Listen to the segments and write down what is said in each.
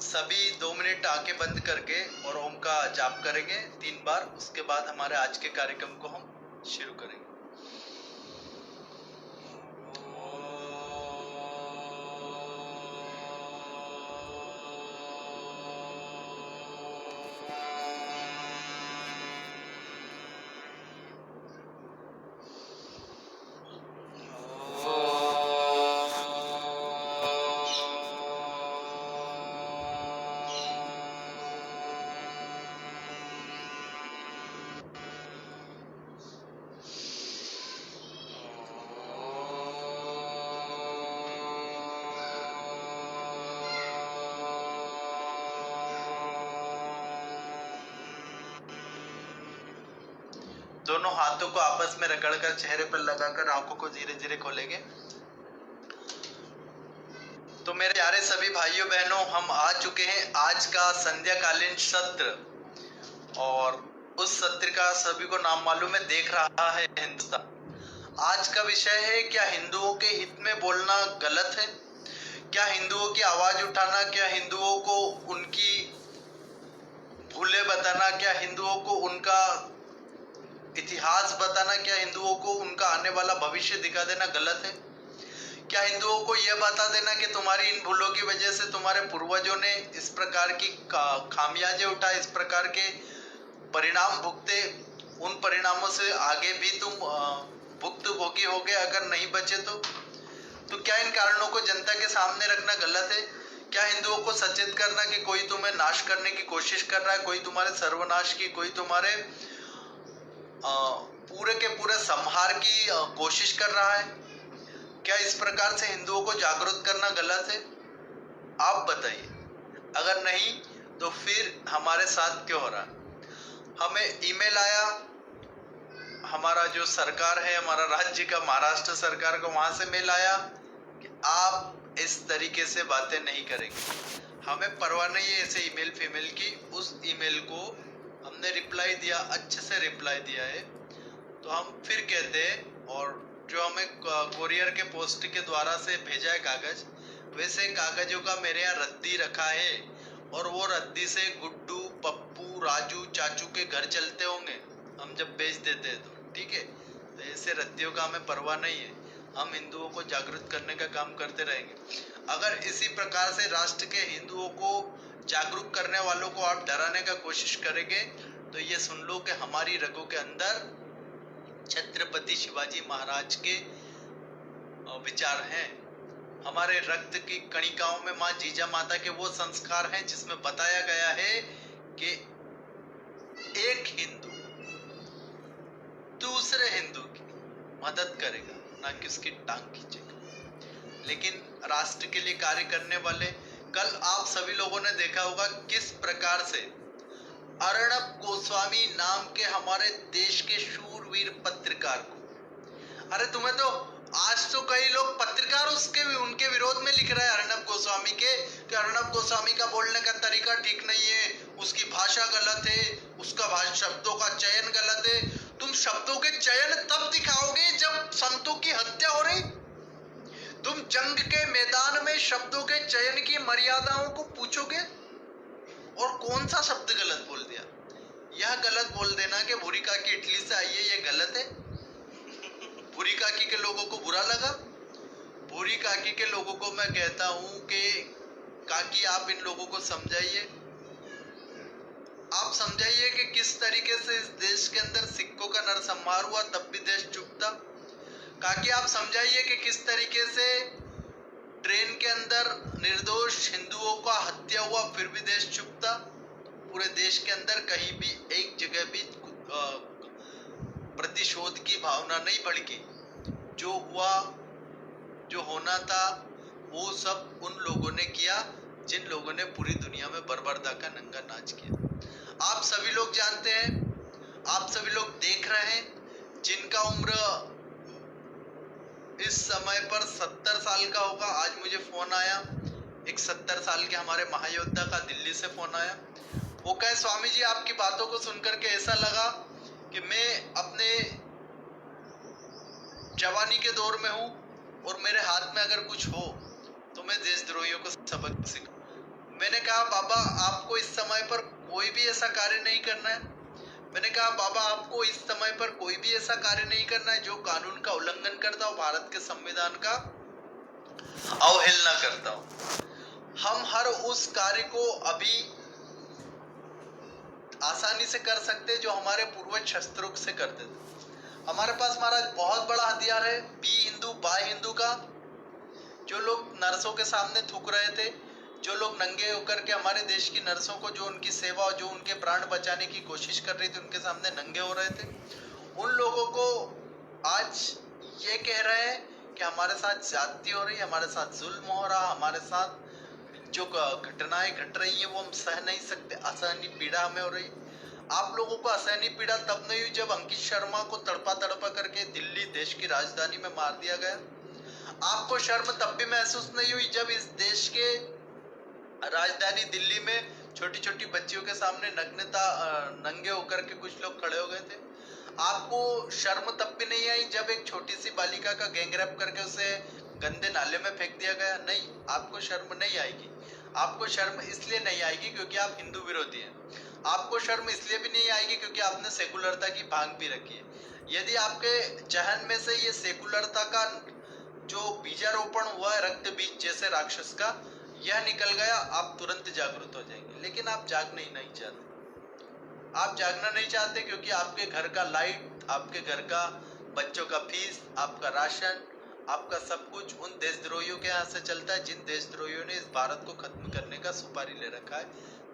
सभी 2 मिनट आंखें बंद करके और ओम का जाप करेंगे 3 बार। उसके बाद हमारे आज के कार्यक्रम को हम शुरू करेंगे। दोनों हाथों को आपस में रगड़कर चेहरे पर लगाकर आंखों को धीरे धीरे खोलेंगे। तो मेरे प्यारे सभी भाइयों बहनों, हम आ चुके हैं आज का संध्याकालीन सत्र, और उस सत्र का सभी को नाम मालूम है, देख रहा है हिंदुस्तान। आज का विषय है, क्या हिंदुओं के हित में बोलना गलत है? क्या हिंदुओं की आवाज उठाना, क्या हिंदुओं को उनकी भूलें बताना, क्या हिंदुओं को उनका इतिहास बताना, क्या हिंदुओं को उनका आने वाला भविष्य दिखा देना गलत है? क्या हिंदुओं को यह बता देना कि तुम्हारी इन भूलों की वजह से तुम्हारे पूर्वजों ने इस प्रकार की खामियाजे उठाए, इस प्रकार के परिणाम भुगते, उन परिणामों से आगे भी तुम भुक्तभोगी होगे अगर नहीं बचे तो क्या इन कारणों को जनता के सामने रखना गलत है? क्या हिंदुओं को सचेत करना कि कोई तुम्हें नाश करने की कोशिश कर रहा है, कोई तुम्हारे सर्वनाश की, कोई तुम्हारे पूरे के पूरे संहार की कोशिश कर रहा है? क्या इस प्रकार से हिंदुओं को जागरूक करना गलत है? आप बताइए। अगर नहीं तो फिर हमारे साथ क्यों हो रहा है? हमें ईमेल आया, हमारा जो सरकार है, हमारा राज्य का महाराष्ट्र सरकार का, वहां से मेल आया कि आप इस तरीके से बातें नहीं करेंगे। हमें परवाह नहीं है ऐसे ईमेल फीमेल की। उस ईमेल को हमने रिप्लाई दिया, अच्छे से रिप्लाई दिया है। तो हम फिर कहते हैं, और जो हमें कोरियर के पोस्ट के द्वारा से भेजा है कागज, वैसे कागजों का मेरे यहाँ रद्दी रखा है, और वो रद्दी से गुड्डू, पप्पू, राजू, चाचू के घर चलते होंगे हम जब बेच देते हैं तो, ठीक है। तो ऐसे रद्दियों का हमें परवाह नहीं है, हम हिंदुओं को जागरूक करने का काम करते रहेंगे। अगर इसी प्रकार से राष्ट्र के हिंदुओं को जागरूक करने वालों को आप डराने का कोशिश करेंगे तो ये सुन लो कि हमारी रगों के अंदर छत्रपति शिवाजी महाराज के विचार हैं। हमारे रक्त की कणिकाओं में माँ जीजा माता के वो संस्कार हैं जिसमें बताया गया है कि एक हिंदू दूसरे हिंदू की मदद करेगा, ना कि उसकी टांग खींचेगा। लेकिन राष्ट्र के लिए कार्य करने वाले, कल आप सभी लोगों ने देखा होगा किस प्रकार से अर्णब गोस्वामी नाम के हमारे देश के शूरवीर पत्रकार को, अरे तुम्हें तो आज तो कई लोग पत्रकार उनके विरोध में लिख रहे हैं अर्णब गोस्वामी के, कि अर्णब गोस्वामी का बोलने का तरीका ठीक नहीं है, उसकी भाषा गलत है, उसका शब्दों का चयन गलत है। तुम शब्दों के चयन तब दिखाओगे जब संतों की हत्या हो रही। तुम जंग के मैदान में शब्दों के चयन की मर्यादाओं को पूछोगे, और कौन सा शब्द गलत बोल दिया? यह गलत बोल देना कि भूरी काकी इटली से आई है, यह गलत है। भूरी काकी के लोगों को बुरा लगा। भूरी काकी के लोगों को मैं कहता हूं कि काकी आप इन लोगों को समझाइए, आप समझाइए कि किस तरीके से इस देश के अंदर सिक्कों का नरसंहार हुआ तब भी देश चुप था। काकी आप समझाइए कि किस तरीके से ट्रेन के अंदर निर्दोष हिंदुओं का हत्या हुआ फिर भी देश चुप था। पूरे देश के अंदर कहीं भी एक जगह भी प्रतिशोध की भावना नहीं भड़की। जो हुआ, जो होना था, वो सब उन लोगों ने किया जिन लोगों ने पूरी दुनिया में बर्बरता का नंगा नाच किया। आप सभी लोग जानते हैं, आप सभी लोग देख रहे हैं, जिनका उम्र इस समय पर 70 साल का होगा। आज मुझे फोन आया, एक 70 साल के हमारे महायोद्धा का दिल्ली से फोन आया। वो कहे स्वामी जी आपकी बातों को सुनकर के ऐसा लगा कि मैं अपने जवानी के दौर में हूँ और मेरे हाथ में अगर कुछ हो तो मैं देशद्रोहियों को सबक सिखाऊं। मैं मैंने कहा बाबा आपको इस समय पर कोई भी ऐसा कार्य नहीं करना है। मैंने कहा बाबा आपको इस समय पर कोई भी ऐसा कार्य नहीं करना है जो कानून का उल्लंघन करता हो, भारत के संविधान का अवहेलना करता हो। हम हर उस कार्य को अभी आसानी से कर सकते हैं जो हमारे पूर्वज शस्त्रों से करते थे। हमारे पास महाराज बहुत बड़ा हथियार है, बी हिंदू बाय हिंदू का। जो लोग नर्सों के सामने थूक रहे थे, जो लोग नंगे होकर के हमारे देश की नर्सों को, जो उनकी सेवा और जो उनके प्राण बचाने की कोशिश कर रही थी, उनके सामने नंगे हो रहे थे, उन लोगों को आज ये कह रहे हैं कि हमारे साथ ज्यादती हो रही है, हमारे साथ जुल्म हो रहा, हमारे साथ जो घटनाएं घट रही हैं वो हम सह नहीं सकते, असहनीय पीड़ा हमें हो रही। आप लोगों को असहनीय पीड़ा तब नहीं हुई जब अंकित शर्मा को तड़पा तड़पा करके दिल्ली देश की राजधानी में मार दिया गया। आपको शर्म तब भी महसूस नहीं हुई जब इस देश के राजधानी दिल्ली में छोटी छोटी बच्चियों के सामने नंगे होकर के कुछ लोग खड़े हो गए थे। आपको शर्म तब भी नहीं आई जब एक छोटी सी बालिका का गैंगरेप करके उसे गंदे नाले में फेंक दिया गया। नहीं, आपको शर्म नहीं आएगी। आपको शर्म इसलिए नहीं आएगी क्योंकि आप हिंदू विरोधी हैं। आपको शर्म इसलिए भी नहीं आएगी क्योंकि आपने सेकुलरता की भांग पी रखी है। यदि आपके जहन में से ये सेकुलरता का जो बीजारोपण हुआ है, रक्त बीज जैसे राक्षस का, यह निकल गया, आप तुरंत जागरूक हो जाएंगे। लेकिन आप जागना ही नहीं चाहते। आप जागना नहीं चाहते क्योंकि आपके घर का लाइट, आपके घर का बच्चों का फीस, आपका राशन, आपका सब कुछ उन देशद्रोहियों के यहाँ से चलता है जिन देशद्रोहियों ने इस भारत को खत्म करने का सुपारी ले रखा है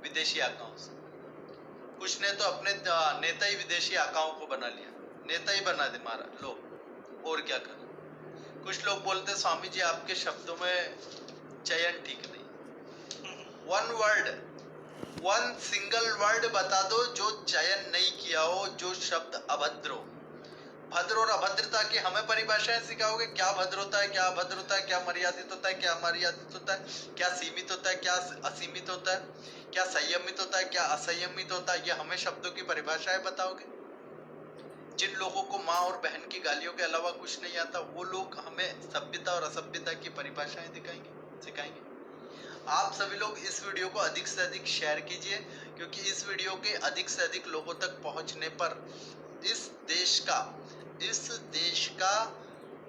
विदेशी आकाओं से। कुछ ने तो अपने नेता ही विदेशी आकाओं को बना लिया, नेता ही बना दे मारा लो, और क्या कर। कुछ लोग बोलते स्वामी जी आपके शब्दों में चयन ठीक नहीं। One word, one single word बता दो जो चयन नहीं किया हो, जो शब्द अभद्र हो। भद्र और अभद्रता की हमें परिभाषाएं सिखाओगे? क्या भद्र होता है, क्या अभद्र होता है, क्या मर्यादित होता है, क्या अमर्यादित होता है, क्या सीमित होता है, क्या असीमित होता है, क्या संयमित होता है, क्या असंयमित होता है, ये हमें शब्दों की परिभाषाएं बताओगे? जिन लोगों को माँ और बहन की गालियों के अलावा कुछ नहीं आता, वो लोग हमें सभ्यता और असभ्यता की परिभाषाएं सिखाएंगे। आप सभी लोग इस वीडियो को अधिक से अधिक शेयर कीजिए, क्योंकि इस वीडियो के अधिक से अधिक लोगों तक पहुंचने पर इस देश का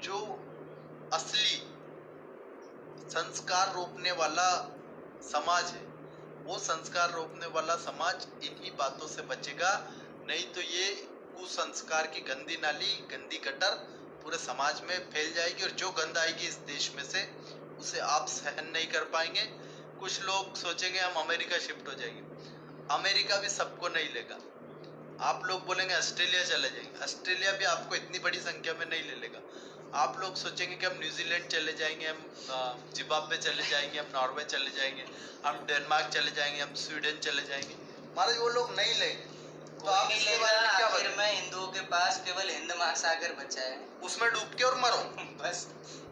जो असली संस्कार रोपने वाला समाज है, वो संस्कार रोपने वाला समाज इन्हीं बातों से बचेगा। नहीं तो ये कुसंस्कार की गंदी नाली, गंदी गटर पूरे समाज में फैल जाएगी, और जो गंद आएगी इस देश में से उसे आप सहन नहीं कर पाएंगे। कुछ लोग सोचेंगे हम अमेरिका शिफ्ट हो जाएंगे। अमेरिका भी सबको नहीं लेगा। आप लोग बोलेंगे ऑस्ट्रेलिया चले जाएंगे, ऑस्ट्रेलिया भी आपको इतनी बड़ी संख्या में नहीं ले लेगा। आप लोग सोचेंगे कि हम न्यूजीलैंड चले जाएंगे, हम जिम्बाब्वे चले जाएंगे, हम नॉर्वे चले जाएंगे, हम डेनमार्क चले जाएंगे, हम स्वीडन चले जाएंगे। महाराज वो लोग नहीं लेंगे। तो आप इसके बारे में क्या बताएं? मैं हिंदुओं के पास केवल हिंद महासागर बचा है, उसमें डूब के और मरो। बस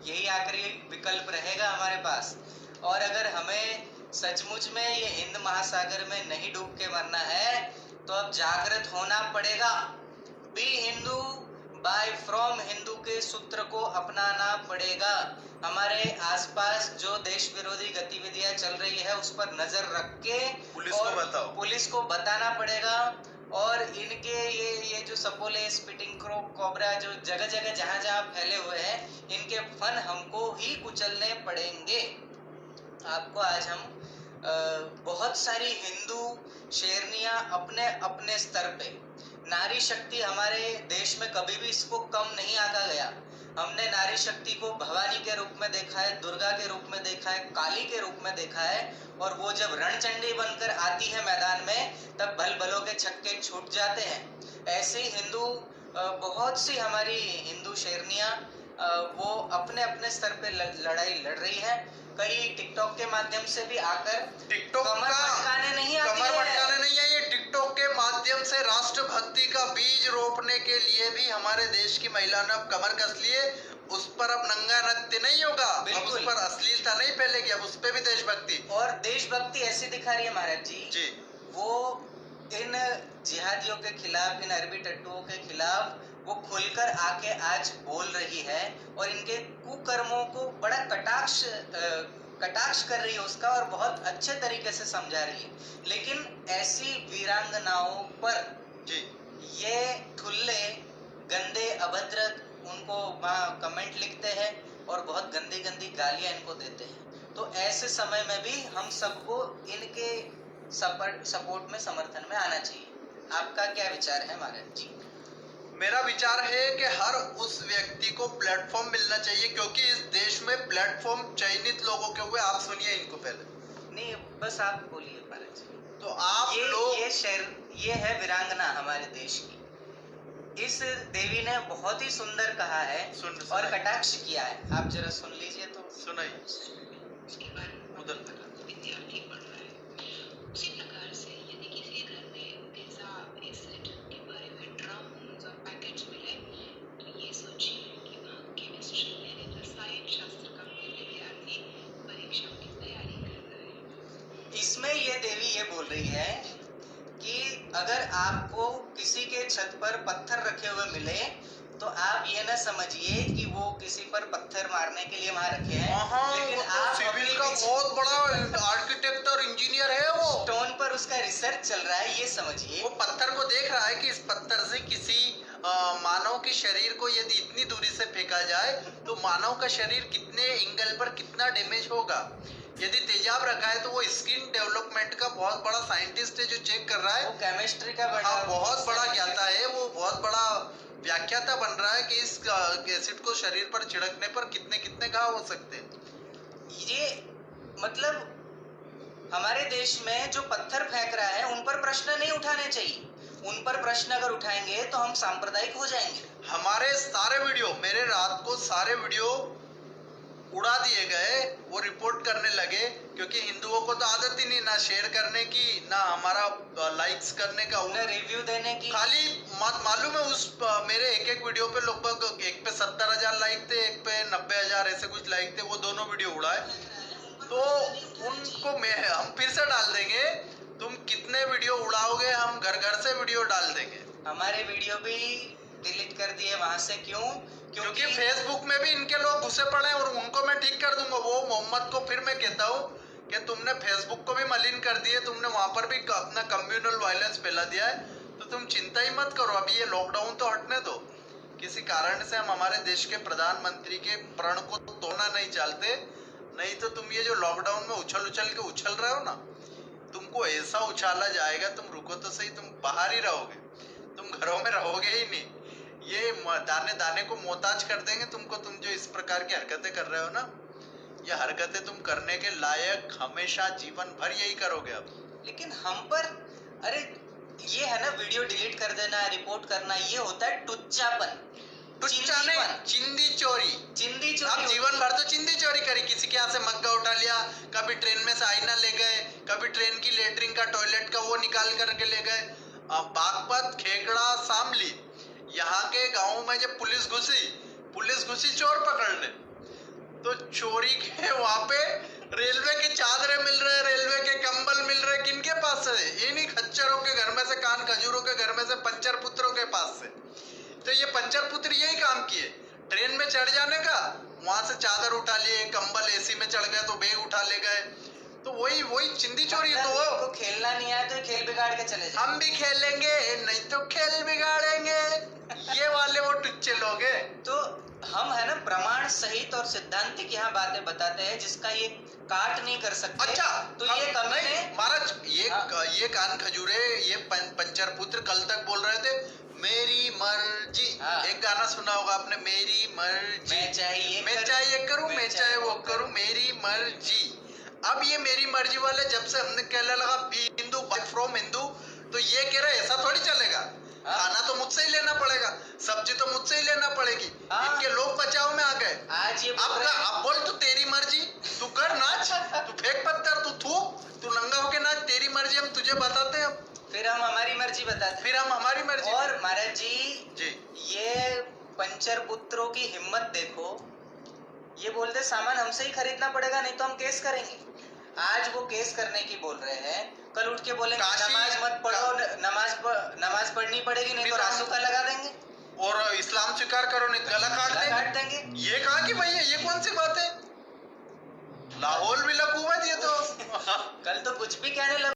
यही आखिरी विकल्प रहेगा हमारे पास। और अगर हमें सचमुच में ये हिंद महासागर में नहीं डूब के मरना है तो अब जागृत होना पड़ेगा। Be Hindu buy from Hindu के सूत्र को अपनाना पड़ेगा। हमारे आसपास जो देश विरोधी गतिविधियां चल रही है उस पर नजर रख के पुलिस को बताना पड़ेगा। और इनके ये जो सपोले, स्पिटिंग कोबरा जो जगह जगह जहां जहां फैले हुए हैं, इनके फन हमको ही कुचलने पड़ेंगे। आपको आज हम बहुत सारी हिंदू शेरनियां अपने अपने स्तर पे, नारी शक्ति हमारे देश में कभी भी इसको कम नहीं आंका गया। हमने नारी शक्ति को भवानी के रूप में देखा है, दुर्गा के रूप में देखा है, काली के रूप में देखा है, और वो जब रणचंडी बनकर आती है मैदान में तब भल भलों के छक्के छूट जाते हैं। ऐसे ही हिंदू बहुत सी हमारी हिंदू शेरनियां वो अपने अपने स्तर पे लड़ाई लड़ रही है। कई टिकटॉक के माध्यम से भी आकर कमर भटकाने नहीं है। ये टिकटॉक के माध्यम से राष्ट्रभक्ति का बीज रोपने के लिए भी हमारे देश की महिला ने अब कमर कस लिए। उस पर अब नंगा नृत्य नहीं होगा, अब उस पर अश्लीलता नहीं फैलेगी, अब उस पे भी देशभक्ति। और देशभक्ति ऐसी दिखा रही है महाराज जी, वो इन जिहादियों के खिलाफ, इन अरबी टट्टुओं के खिलाफ वो खुलकर आके आज बोल रही है और इनके कुकर्मों को बड़ा कटाक्ष कटाक्ष कर रही है उसका और बहुत अच्छे तरीके से समझा रही है। लेकिन ऐसी वीरांगनाओं पर जी ये ठुल्ले गंदे अभद्र उनको वहाँ कमेंट लिखते हैं और बहुत गंदी गंदी गालियां इनको देते हैं। तो ऐसे समय में भी हम सबको इनके सपोर्ट में, समर्थन में आना चाहिए। आपका क्या विचार है महाराज जी? मेरा विचार है कि हर उस व्यक्ति को प्लेटफॉर्म मिलना चाहिए, क्योंकि इस देश में प्लेटफॉर्म चयनित लोगों के हुए। आप सुनिए इनको पहले। नहीं, बस आप बोलिए महाराज जी। तो आप लोग ये है वीरांगना हमारे देश की। इस देवी ने बहुत ही सुंदर कहा है और कटाक्ष किया है। आप जरा सुन लीजिए तो। सुनाइए। उधर विद्यार्थी पढ़ रहा है, उसी प्रकार से यदि किसी घर में ऐसा एसिड के बारे में ड्रम्स और पैकेट्स मिले, तो ये सोचिए कि वहाँ केमिस्ट्री यानी रसायन शास्त्र का कोई विद्यार्थी परीक्षा की तैयारी कर रहा है। इसमें ये देवी ये बोल रही है कि अगर आपको किसी के छत पर पत्थर रखे हुए मिले तो आप ये ना समझिए कि वो किसी पर पत्थर मारने के लिए वहां रखे हैं, लेकिन आप सिविल का बहुत बड़ा आर्किटेक्ट और इंजीनियर है। वो स्टोन पर उसका रिसर्च चल रहा है, ये समझिए। वो पत्थर को देख रहा है कि इस पत्थर से किसी मानव के शरीर को यदि इतनी दूरी से फेंका जाए तो मानव का शरीर कितने एंगल पर कितना डैमेज होगा। यदि तेजाब रखा है तो वो स्किन डेवलपमेंट का बहुत बड़ा साइंटिस्ट है जो चेक कर रहा है। वो केमिस्ट्री का बड़ा बहुत बड़ा ज्ञाता है, वो बहुत बड़ा व्याख्याता बन रहा है कि इस एसिड को शरीर पर छिड़कने पर कितने कितने घाव हो सकते हैं। ये मतलब हमारे देश में जो पत्थर फेंक रहा है उन पर प्रश्न नहीं उठाने चाहिए। उन पर प्रश्न अगर उठाएंगे तो हम सांप्रदायिक हो जाएंगे। हमारे सारे वीडियो, मेरे रात को सारे वीडियो उड़ा दिए गए, वो रिपोर्ट करने लगे, क्योंकि हिंदुओं को तो आदत ही नहीं ना शेयर करने की ना हमारा लाइक्स करने का, उन्हें रिव्यू देने की। खाली मालूम है उस मेरे एक वीडियो पे लगभग एक पे 70,000 लाइक थे, एक पे 90,000 ऐसे कुछ लाइक थे। वो दोनों वीडियो उड़ाए तो उनको हम फिर से डाल देंगे। तुम कितने वीडियो उड़ाओगे, हम घर घर से वीडियो डाल देंगे। हमारे वीडियो भी डिलीट कर दिए वहां से। क्यों? क्योंकि फेसबुक में भी इनके लोग घुसे पड़े हैं और उनको मैं ठीक कर दूंगा। वो मोहम्मद को फिर मैं कहता हूँ कि तुमने फेसबुक को भी मलिन कर दिए, तुमने वहां पर भी अपना कम्युनल वायलेंस फैला दिया है, तो तुम चिंता ही मत करो। अभी ये लॉकडाउन तो हटने दो। किसी कारण से हम हमारे देश के प्रधानमंत्री के प्रण को तोड़ना नहीं चाहते, नहीं तो तुम ये जो लॉकडाउन में उछल रहे हो ना, तुमको ऐसा उछाला जाएगा, तुम रुको तो सही, तुम बाहर ही रहोगे, तुम घरों में रहोगे ही नहीं। ये दाने दाने को मोहताज कर देंगे तुमको। तुम जो इस प्रकार की हरकतें कर रहे हो ना, ये हरकतें तुम करने के लायक हमेशा जीवन भर यही करोगे अब। लेकिन हम पर, अरे ये है ना वीडियो डिलीट कर देना, रिपोर्ट करना, ये होता है टुच्चापन। टुच्चा नहीं, चिंदी चोरी। आप जीवन भर तो चिंदी चोरी करी, किसी के यहाँ से मग्गा उठा लिया, कभी ट्रेन में से आईना ले गए, कभी ट्रेन की लेटरिन का टॉयलेट का वो निकाल करके ले गए। बागपत, खेकड़ा, शामली, यहाँ के गाँव में जब पुलिस घुसी चोर पकड़ने, तो चोरी के वहां पे रेलवे के चादरें मिल रहे, रेलवे के कंबल मिल रहे, किनके पास से? इन्हीं खच्चरों के घर में से, कान खजूरों के घर में से, पंचर पुत्रों के पास से। तो ये पंचर पुत्र यही काम किए, ट्रेन में चढ़ जाने का, वहां से चादर उठा लिए, कंबल, एसी में चढ़ गए तो बैग उठा ले गए। तो वही चिंदी चोरी है। तो वो खेलना नहीं आया तो खेल बिगाड़ के चले जाए। हम भी खेलेंगे, नहीं तो खेल बिगाड़ेंगे, ये वाले वो टुच्चे लोग हैं। तो हम है ना प्रमाण सहित और सिद्धांतिक यहाँ बातें बताते हैं जिसका ये काट नहीं कर सकते। अच्छा, तो ये कमी है महाराज। ये कान खजूरे, ये पंचर पुत्र कल तक बोल रहे थे मेरी मर्जी। एक गाना सुना होगा आपने, मेरी मर्जी, मैं चाहे ये करूं, मैं चाहे वो करूं, मेरी मर्जी। अब ये मेरी मर्जी वाले जब से हमने कहने लगा be Hindu buy from Hindu, तो ये कह रहे ऐसा थोड़ी चलेगा। खाना तो मुझसे ही लेना पड़ेगा, सब्जी तो मुझसे ही लेना पड़ेगी। इनके लोग बचाव में आ गए। आज ये अब बोल, तू तेरी मर्जी, तू कर नाच, तू फेंक पत्थर, तू थूक, तू नंगा होके नाच, तेरी मर्जी हम तुझे बताते हैं। फिर हम हमारी मर्जी बताते, फिर हम हमारी मर्जी। और महाराज जी ये पंचर पुत्रों की हिम्मत देखो, ये बोलते सामान हमसे ही खरीदना पड़ेगा, नहीं तो हम केस करेंगे। आज वो केस करने की बोल रहे हैं, कल उठ के बोलेंगे नमाज मत पढ़ो, नमाज पढ़नी पड़ेगी, नहीं तो रासुका लगा देंगे, और इस्लाम स्वीकार करो नहीं गला काट देंगे। देंगे। ये कहा कि भैया ये कौन सी बात है? लाहौल भी लकूमत ये तो कल तो कुछ भी कहने लगा